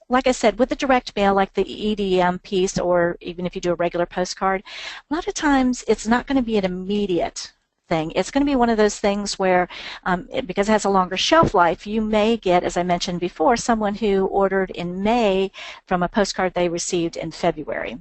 Speaker 2: like I said, with the direct mail, like the EDM piece, or even if you do a regular postcard, a lot of times it's not going to be an immediate thing. It's going to be one of those things where, because it has a longer shelf life, you may get, as I mentioned before, someone who ordered in May from a postcard they received in February.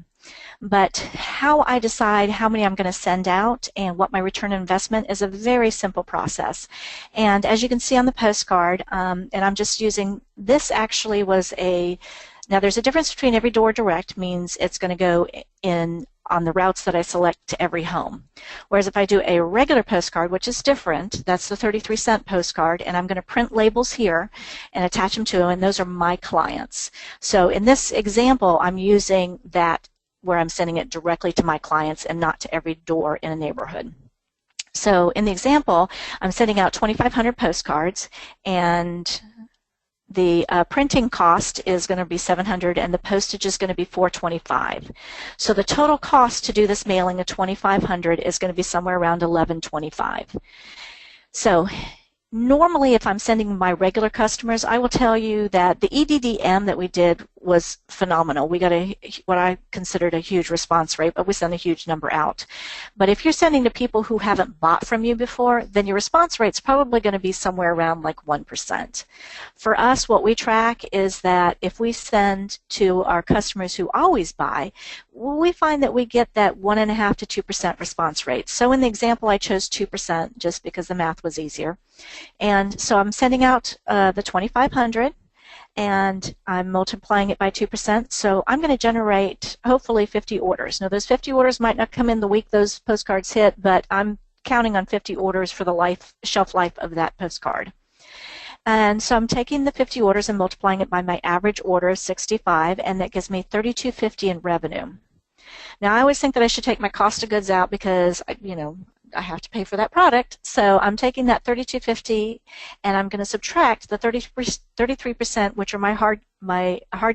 Speaker 2: But how I decide how many I'm going to send out and what my return on investment is a very simple process. And as you can see on the postcard, and I'm just using, this actually was now there's a difference between every door direct, means it's going to go in on the routes that I select to every home. Whereas if I do a regular postcard, which is different, that's the 33-cent postcard, and I'm going to print labels here and attach them to them, and those are my clients. So in this example, I'm using that where I'm sending it directly to my clients and not to every door in a neighborhood. So in the example, I'm sending out 2,500 postcards, and the printing cost is going to be $700, and the postage is going to be $425. So the total cost to do this mailing of $2,500 is going to be somewhere around $1,125. So normally, if I'm sending my regular customers, I will tell you that the EDDM that we did was phenomenal. We got what I considered a huge response rate, but we sent a huge number out. But if you're sending to people who haven't bought from you before, then your response rate's probably going to be somewhere around like 1%. For us, what we track is that if we send to our customers who always buy, we find that we get that 1.5% to 2% response rate. So in the example, I chose 2% just because the math was easier. And so I'm sending out the 2,500, and I'm multiplying it by 2%. So I'm going to generate hopefully 50 orders. Now, those 50 orders might not come in the week those postcards hit, but I'm counting on 50 orders for the shelf life of that postcard. And so I'm taking the 50 orders and multiplying it by my average order of 65, and that gives me $32.50 in revenue. Now, I always think that I should take my cost of goods out because, I have to pay for that product. So I'm taking that $32.50 and I'm going to subtract the 33%, which are my hard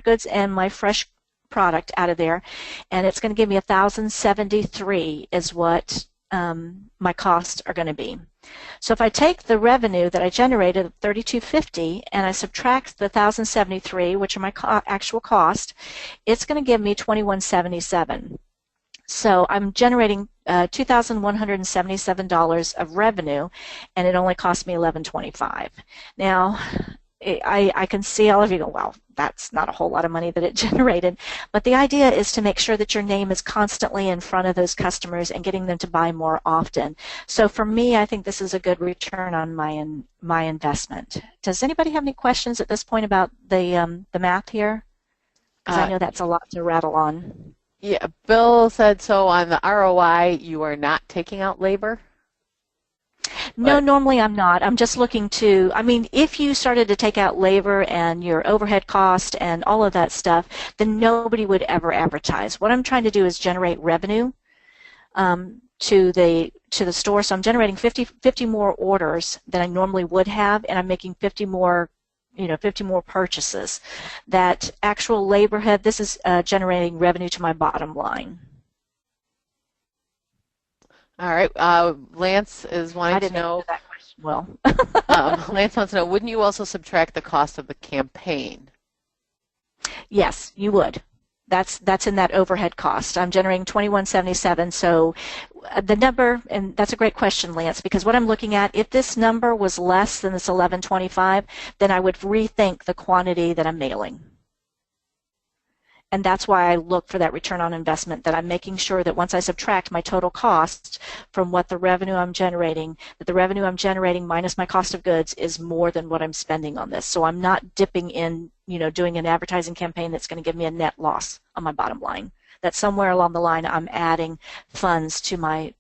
Speaker 2: goods and my fresh product out of there, and it's going to give me $1,073 is what my costs are going to be. So if I take the revenue that I generated of $32.50 and I subtract the $1,073, which are my actual cost, it's going to give me $2,177. So I'm generating $2,177 of revenue, and it only cost me $11.25. Now, I can see all of you go, well, that's not a whole lot of money that it generated. But the idea is to make sure that your name is constantly in front of those customers and getting them to buy more often. So for me, I think this is a good return on my investment. Does anybody have any questions at this point about the math here? Because I know that's a lot to rattle on.
Speaker 1: Yeah, Bill said, so on the ROI, you are not taking out labor?
Speaker 2: No, normally I'm not. I'm just looking to, I mean, if you started to take out labor and your overhead cost and all of that stuff, then nobody would ever advertise. What I'm trying to do is generate revenue to the store. So I'm generating 50 more orders than I normally would have, and I'm making 50 more purchases. That actual labor head, this is generating revenue to my bottom line.
Speaker 1: All right. Lance is wanting to know.
Speaker 2: That question well.
Speaker 1: Lance wants to know, wouldn't you also subtract the cost of the campaign?
Speaker 2: Yes, you would. That's in that overhead cost. I'm generating $2,177. So the number, and that's a great question, Lance, because what I'm looking at, if this number was less than this $11.25, then I would rethink the quantity that I'm mailing. And that's why I look for that return on investment, that I'm making sure that once I subtract my total cost from what the revenue I'm generating, that the revenue I'm generating minus my cost of goods is more than what I'm spending on this. So I'm not dipping in, doing an advertising campaign that's going to give me a net loss on my bottom line. That somewhere along the line I'm adding funds to my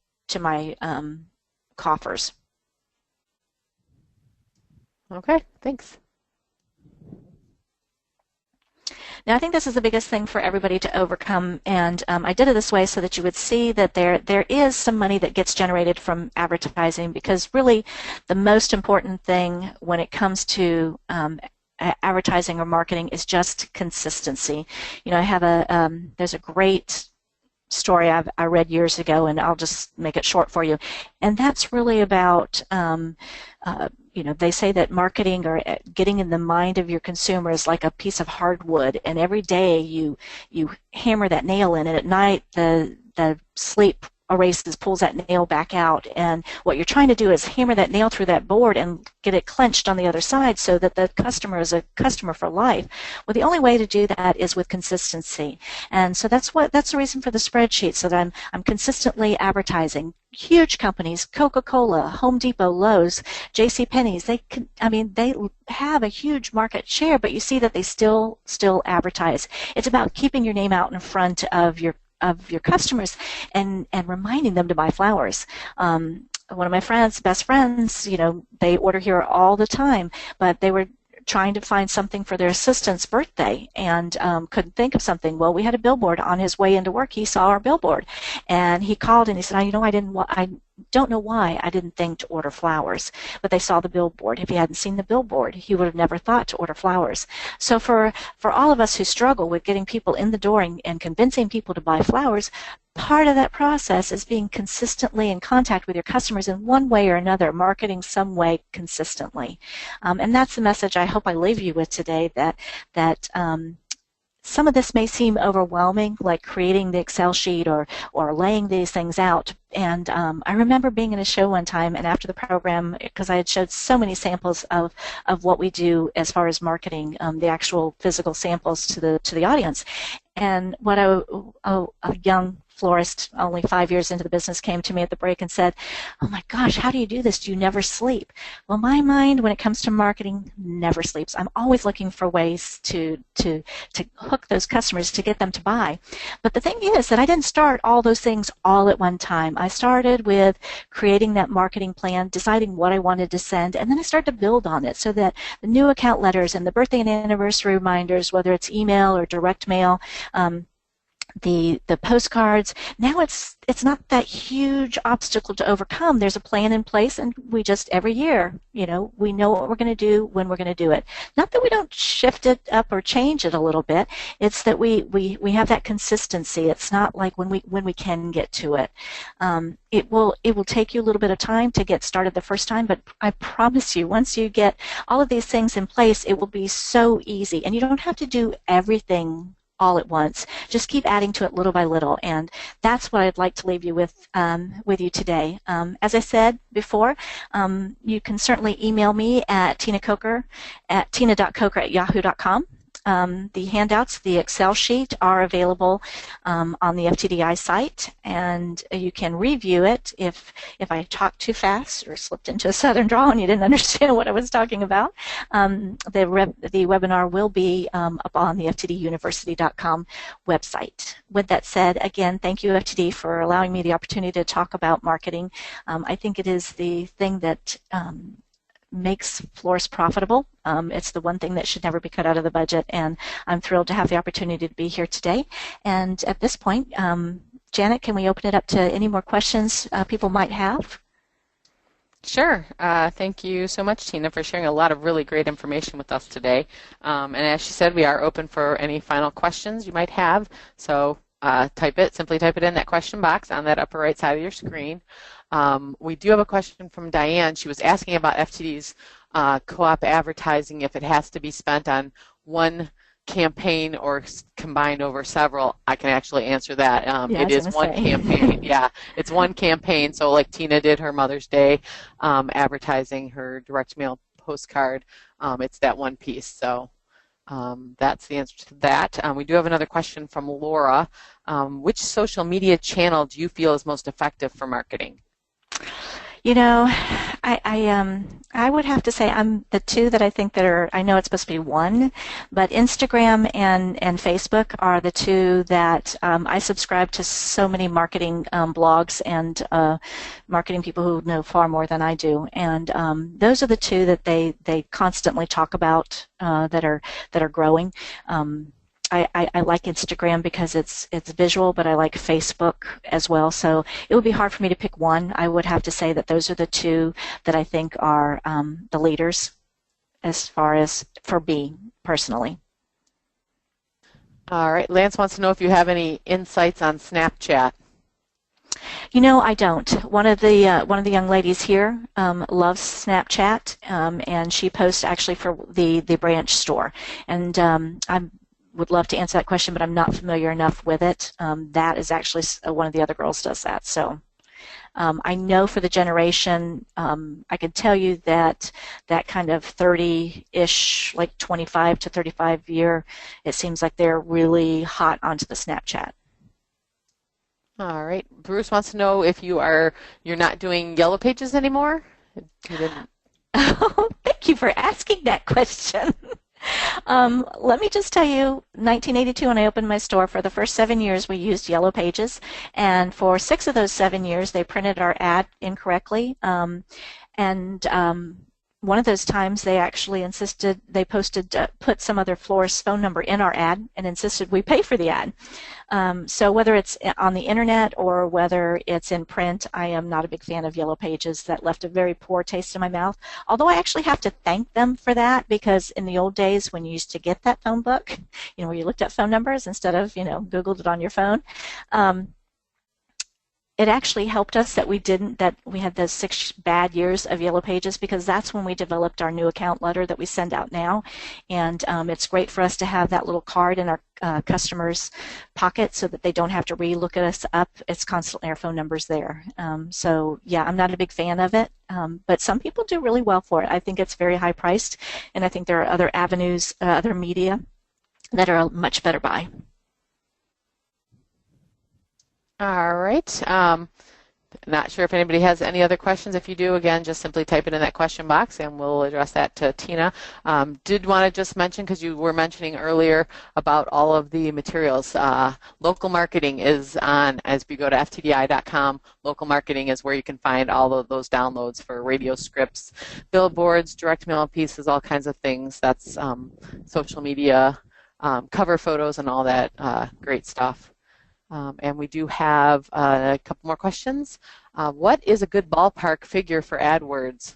Speaker 2: coffers.
Speaker 1: Okay, thanks.
Speaker 2: Now, I think this is the biggest thing for everybody to overcome, and I did it this way so that you would see that there is some money that gets generated from advertising, because really the most important thing when it comes to advertising or marketing is just consistency. I have there's a great story I read years ago, and I'll just make it short for you, and that's really about they say that marketing or getting in the mind of your consumer is like a piece of hardwood, and every day you hammer that nail in, and at night the sleep erases, pulls that nail back out, and what you're trying to do is hammer that nail through that board and get it clenched on the other side so that the customer is a customer for life. Well, the only way to do that is with consistency, and so that's the reason for the spreadsheet, so that I'm consistently advertising. Huge companies, Coca-Cola, Home Depot, Lowe's, JCPenney's, they have a huge market share, but you see that they still advertise. It's about keeping your name out in front of your customers and reminding them to buy flowers. One of my best friends, they order here all the time, but they were trying to find something for their assistant's birthday and couldn't think of something. Well, we had a billboard on his way into work. He saw our billboard, and he called and he said, I don't know why I didn't think to order flowers, but they saw the billboard. If he hadn't seen the billboard, he would have never thought to order flowers. So for all of us who struggle with getting people in the door and convincing people to buy flowers, part of that process is being consistently in contact with your customers in one way or another, marketing some way consistently. And that's the message I hope I leave you with today, that some of this may seem overwhelming, like creating the Excel sheet or laying these things out. And I remember being in a show one time, and after the program, because I had showed so many samples of what we do as far as marketing, the actual physical samples to the audience. And what a young florist, only 5 years into the business, came to me at the break and said, "Oh my gosh, how do you do this? Do you never sleep?" Well, my mind, when it comes to marketing, never sleeps. I'm always looking for ways to hook those customers, to get them to buy. But the thing is that I didn't start all those things all at one time. I started with creating that marketing plan, deciding what I wanted to send, and then I started to build on it so that the new account letters and the birthday and anniversary reminders, whether it's email or direct mail, the postcards. Now it's not that huge obstacle to overcome. There's a plan in place, and we just every year, we know what we're going to do when we're going to do it. Not that we don't shift it up or change it a little bit. It's that we have that consistency. It's not like when we can get to it. It will take you a little bit of time to get started the first time, but I promise you, once you get all of these things in place, it will be so easy, and you don't have to do everything all at once. Just keep adding to it little by little, and that's what I'd like to leave you with you today. As I said before, you can certainly email me at tina.coker@yahoo.com. The handouts, the Excel sheet, are available on the FTDI site, and you can review it if I talked too fast or slipped into a southern drawl and you didn't understand what I was talking about. The webinar will be up on the ftduniversity.com website. With that said, again, thank you, FTD, for allowing me the opportunity to talk about marketing. I think it is the thing that makes florists profitable. It's the one thing that should never be cut out of the budget, and I'm thrilled to have the opportunity to be here today. And at this point, Janet, can we open it up to any more questions people might have?
Speaker 1: Sure. Thank you so much, Tina, for sharing a lot of really great information with us today. And as she said, we are open for any final questions you might have. So simply type it in that question box on that upper right side of your screen. We do have a question from Diane. She was asking about FTD's co-op advertising, if it has to be spent on one campaign or combined over several. I can actually answer that. It is one campaign. Yeah, it's one campaign. So like Tina did her Mother's Day advertising, her direct mail postcard, it's that one piece. So that's the answer to that. We do have another question from Laura. Which social media channel do you feel is most effective for marketing?
Speaker 2: I would have to say the two that I think that are, I know it's supposed to be one, but Instagram and Facebook are the two that I subscribe to so many marketing blogs and marketing people who know far more than I do, and those are the two that they constantly talk about that are growing. I like Instagram because it's visual, but I like Facebook as well. So it would be hard for me to pick one. I would have to say that those are the two that I think are the leaders as far as for me personally.
Speaker 1: All right. Lance wants to know if you have any insights on Snapchat.
Speaker 2: I don't. One of the young ladies here loves Snapchat, and she posts actually for the branch store, and I would love to answer that question, but I'm not familiar enough with it. That is actually one of the other girls does that. So I know for the generation, I can tell you that kind of 30-ish, like 25 to 35 year, it seems like they're really hot onto the Snapchat.
Speaker 1: All right. Bruce wants to know if you're not doing Yellow Pages anymore. You didn't.
Speaker 2: Oh, thank you for asking that question. Let me just tell you, 1982 when I opened my store, for the first 7 years we used Yellow Pages, and for 6 of those 7 years they printed our ad incorrectly, and one of those times they actually insisted, they put some other florist's phone number in our ad and insisted we pay for the ad. So whether it's on the internet or whether it's in print, I am not a big fan of Yellow Pages. That left a very poor taste in my mouth, although I actually have to thank them for that, because in the old days when you used to get that phone book, where you looked at phone numbers instead of, Googled it on your phone, it actually helped us that we had those 6 bad years of Yellow Pages, because that's when we developed our new account letter that we send out now. And it's great for us to have that little card in our customers' pocket so that they don't have to re-look at us up. It's constantly our phone numbers there. So yeah, I'm not a big fan of it, but some people do really well for it. I think it's very high priced, and I think there are other avenues, other media that are a much better buy.
Speaker 1: All right. Not sure if anybody has any other questions. If you do, again, just simply type it in that question box and we'll address that to Tina. Did want to just mention, because you were mentioning earlier about all of the materials, local marketing is on, as we go to ftdi.com, local marketing is where you can find all of those downloads for radio scripts, billboards, direct mail pieces, all kinds of things. That's social media, cover photos and all that great stuff. And we do have a couple more questions. What is a good ballpark figure for AdWords?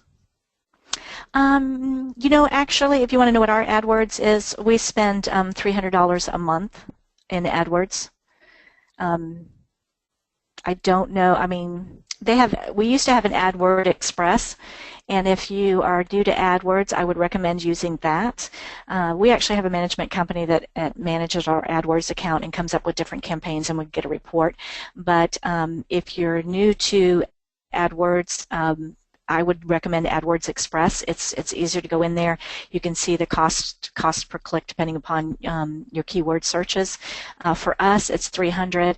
Speaker 2: Actually, if you want to know what our AdWords is, we spend $300 a month in AdWords. I don't know. I mean, we used to have an AdWord Express, and if you are new to AdWords, I would recommend using that. We actually have a management company that manages our AdWords account and comes up with different campaigns, and we get a report. But if you're new to AdWords, I would recommend AdWords Express. It's easier to go in there. You can see the cost per click depending upon your keyword searches. For us, it's $300.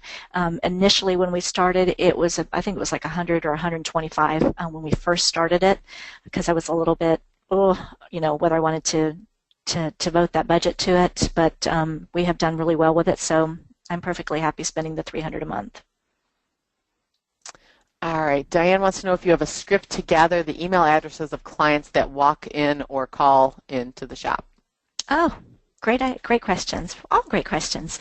Speaker 2: Initially, when we started, I think it was like $100 or $125 when we first started it, because I was a little bit, whether I wanted to devote that budget to it. But we have done really well with it, so I'm perfectly happy spending the $300 a month.
Speaker 1: All right, Diane wants to know if you have a script to gather the email addresses of clients that walk in or call into the shop.
Speaker 2: Oh, great questions. All great questions.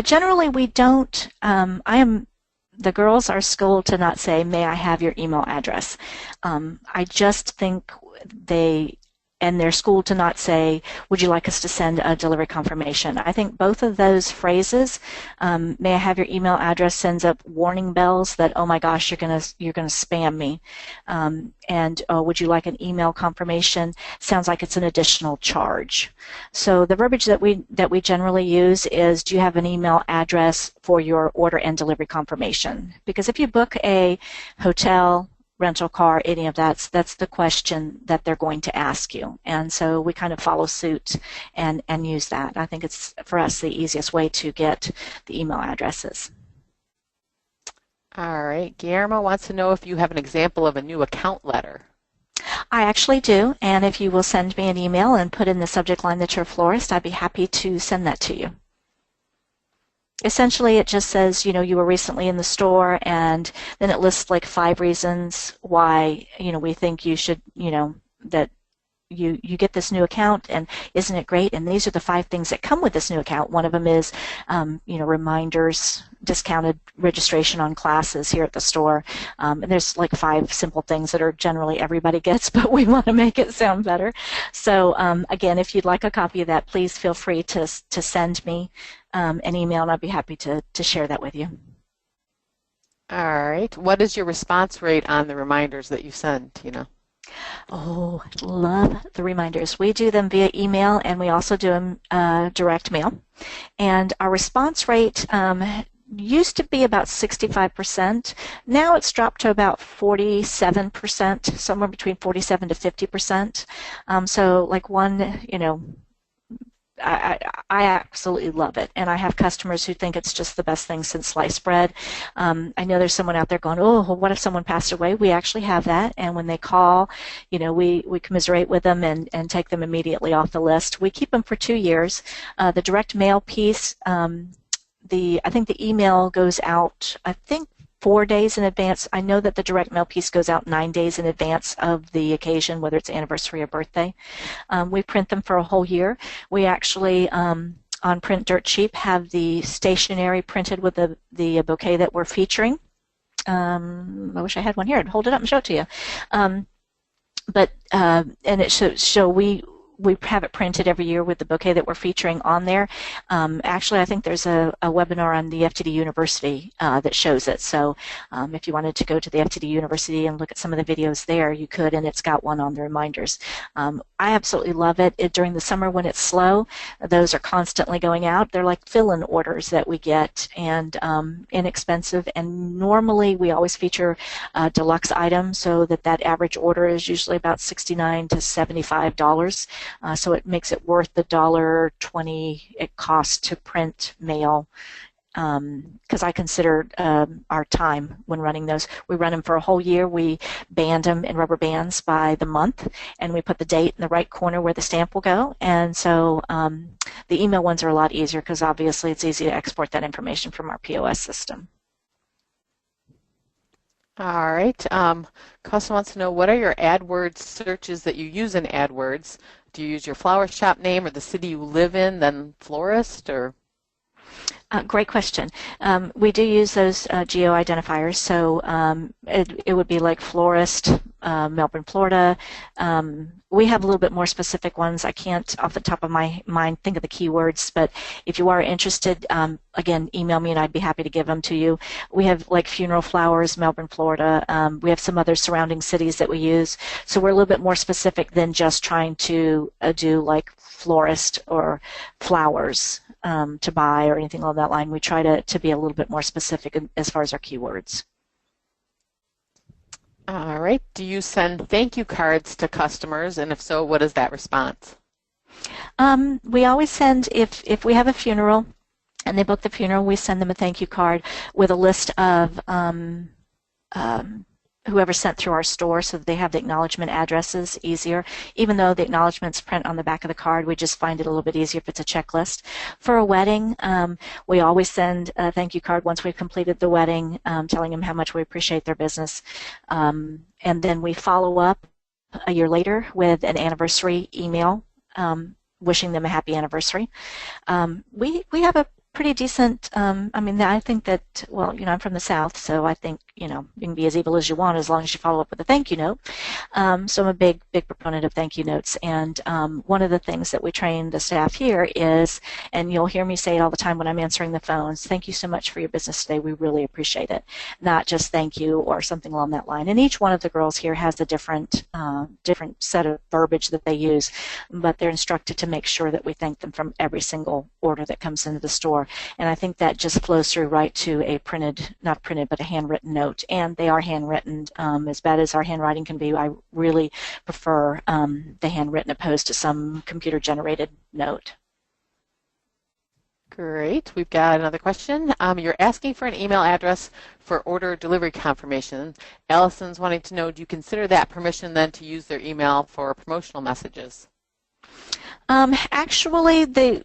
Speaker 2: Generally, we don't. The girls are schooled to not say, "May I have your email address?" I just think they're schooled to not say, "Would you like us to send a delivery confirmation?" I think both of those phrases, "May I have your email address," sends up warning bells that, oh my gosh, you're gonna spam me, and "Would you like an email confirmation?" sounds like it's an additional charge. So the verbiage that we generally use is, "Do you have an email address for your order and delivery confirmation?" Because if you book a hotel, rental car, any of that's the question that they're going to ask you. And so we kind of follow suit and use that. I think it's, for us, the easiest way to get the email addresses.
Speaker 1: All right, Guillermo wants to know if you have an example of a new account letter.
Speaker 2: I actually do, and if you will send me an email and put in the subject line that you're a florist, I'd be happy to send that to you. Essentially, it just says, you were recently in the store, and then it lists like 5 reasons why, we think you should, that you get this new account, and isn't it great? And these are the 5 things that come with this new account. One of them is, reminders, discounted registration on classes here at the store. And there's like 5 simple things that are generally everybody gets, but we want to make it sound better. So again, if you'd like a copy of that, please feel free to send me an email, and I'd be happy to share that with you.
Speaker 1: All right. What is your response rate on the reminders that you send,
Speaker 2: Oh, love the reminders. We do them via email, and we also do them direct mail. And our response rate used to be about 65%. Now it's dropped to about 47%, somewhere between 47 to 50%. So like I absolutely love it, and I have customers who think it's just the best thing since sliced bread. I know there's someone out there going, "Oh, well, what if someone passed away?" We actually have that, and when they call, we commiserate with them and take them immediately off the list. We keep them for 2 years. The direct mail piece, I think the email goes out, 4 days in advance. I know that the direct mail piece goes out 9 days in advance of the occasion, whether it's anniversary or birthday. We print them for a whole year. We actually, on Print Dirt Cheap, have the stationery printed with the bouquet that we're featuring. I wish I had one here. I'd hold it up and show it to you. And it show we have it printed every year with the bouquet that we're featuring on there. Actually, I think there's a webinar on the FTD University that shows it. So if you wanted to go to the FTD University and look at some of the videos there, you could, and it's got one on the reminders. I absolutely love it. During the summer when it's slow, those are constantly going out. They're like fill-in orders that we get, and inexpensive. And normally we always feature deluxe items, so that average order is usually about $69 to $75. So it makes it worth the $1.20 it costs to print mail, because I consider our time when running those. We run them for a whole year. We band them in rubber bands by the month, and we put the date in the right corner where the stamp will go. And so the email ones are a lot easier, because obviously it's easy to export that information from our POS system.
Speaker 1: All right. Costa wants to know, what are your AdWords searches that you use in AdWords? Do you use your flower shop name or the city you live in, then florist, or?
Speaker 2: Great question. We do use those geo-identifiers, so it would be like florist, Melbourne, Florida. We have a little bit more specific ones. I can't, off the top of my mind, think of the keywords, but if you are interested, again, email me and I'd be happy to give them to you. We have like funeral flowers, Melbourne, Florida. We have some other surrounding cities that we use, so we're a little bit more specific than just trying to do like florist or flowers to buy or anything along that line. We try to be a little bit more specific as far as our keywords.
Speaker 1: All right. Do you send thank you cards to customers? And if so, what is that response?
Speaker 2: We always send, if we have a funeral and they book the funeral, we send them a thank you card with a list of whoever sent through our store so that they have the acknowledgement addresses easier. Even though the acknowledgements print on the back of the card, we just find it a little bit easier if it's a checklist. For a wedding, we always send a thank you card once we've completed the wedding, telling them how much we appreciate their business. And then we follow up a year later with an anniversary email wishing them a happy anniversary. We have a pretty decent, I mean, I think that, well, you know, I'm from the South, so I think, you know, you can be as evil as you want as long as you follow up with a thank you note. So I'm a big proponent of thank you notes. And one of the things that we train the staff here is, and you'll hear me say it all the time when I'm answering the phones, thank you so much for your business today. We really appreciate it. Not just thank you or something along that line. And each one of the girls here has a different set of verbiage that they use, but they're instructed to make sure that we thank them from every single order that comes into the store. And I think that just flows through right to a printed, not printed, but a handwritten note. And they are handwritten. As bad as our handwriting can be, I really prefer the handwritten opposed to some computer-generated note.
Speaker 1: Great. We've got another question. You're asking for an email address for order delivery confirmation. Allison's wanting to know, do you consider that permission then to use their email for promotional messages?
Speaker 2: Actually, they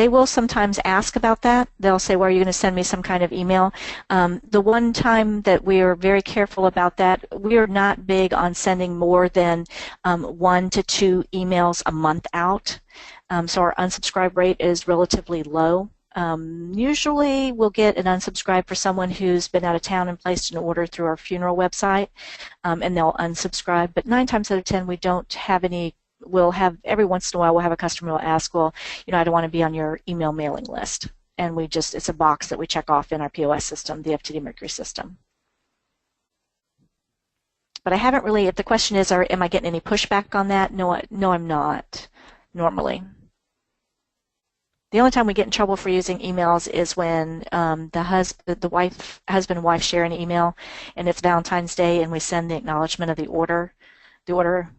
Speaker 2: will sometimes ask about that. They'll say, well, are you going to send me some kind of email? The one time that we are very careful about that, we are not big on sending more than 1 to 2 emails a month out. So our unsubscribe rate is relatively low. Usually we'll get an unsubscribe for someone who's been out of town and placed an order through our funeral website, and they'll unsubscribe. But 9 times out of 10, we don't have any. We'll have, every once in a while, we'll have a customer who will ask, well, you know, I don't want to be on your email mailing list. And we just, it's a box that we check off in our POS system, the FTD Mercury system. But I haven't really, if the question is, am I getting any pushback on that? No, I'm not, normally. The only time we get in trouble for using emails is when the husband and wife share an email, and it's Valentine's Day, and we send the acknowledgement of the order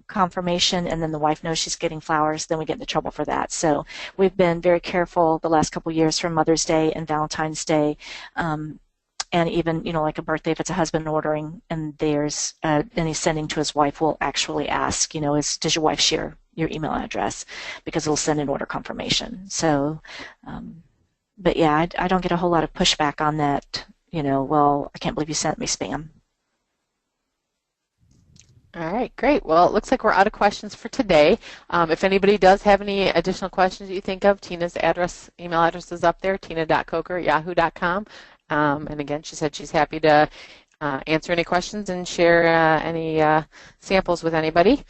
Speaker 2: confirmation, and then the wife knows she's getting flowers, then we get into trouble for that. So we've been very careful the last couple of years for Mother's Day and Valentine's Day, and even, you know, like a birthday, if it's a husband ordering and there's and he's sending to his wife, we'll actually ask, you know, does your wife share your email address, because it'll send an order confirmation. So, but yeah, I don't get a whole lot of pushback on that, you know, well, I can't believe you sent me spam.
Speaker 1: All right, great. Well, it looks like we're out of questions for today. If anybody does have any additional questions you think of, Tina's email address is up there, tina.coker@yahoo.com. And again, she said she's happy to answer any questions and share any samples with anybody.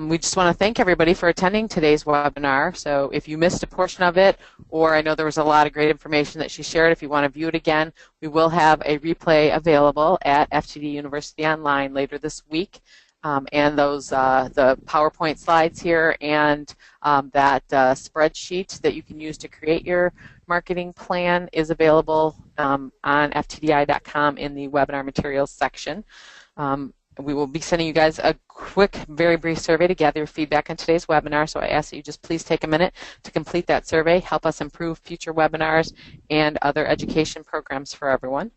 Speaker 1: We just want to thank everybody for attending today's webinar. So if you missed a portion of it, or I know there was a lot of great information that she shared, if you want to view it again, we will have a replay available at FTD University Online later this week. And those the PowerPoint slides here and that spreadsheet that you can use to create your marketing plan is available on ftdi.com in the webinar materials section. We will be sending you guys a quick, very brief survey to gather your feedback on today's webinar, so I ask that you just please take a minute to complete that survey, help us improve future webinars and other education programs for everyone.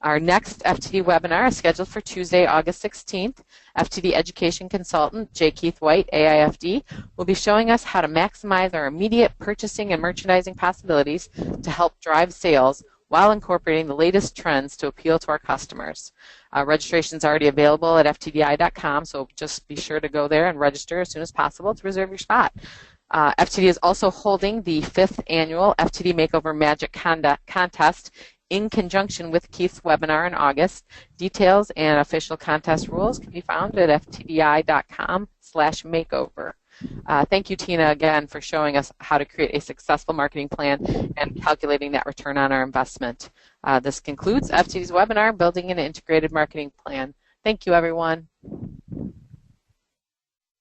Speaker 1: Our next FTD webinar is scheduled for Tuesday, August 16th. FTD Education Consultant, J. Keith White, AIFD, will be showing us how to maximize our immediate purchasing and merchandising possibilities to help drive sales while incorporating the latest trends to appeal to our customers. Registration is already available at ftdi.com, so just be sure to go there and register as soon as possible to reserve your spot. FTD is also holding the 5th annual FTD Makeover Magic Contest in conjunction with Keith's webinar in August. Details and official contest rules can be found at ftdi.com/makeover. Thank you, Tina, again, for showing us how to create a successful marketing plan and calculating that return on our investment. This concludes FTD's webinar, Building an Integrated Marketing Plan. Thank you, everyone.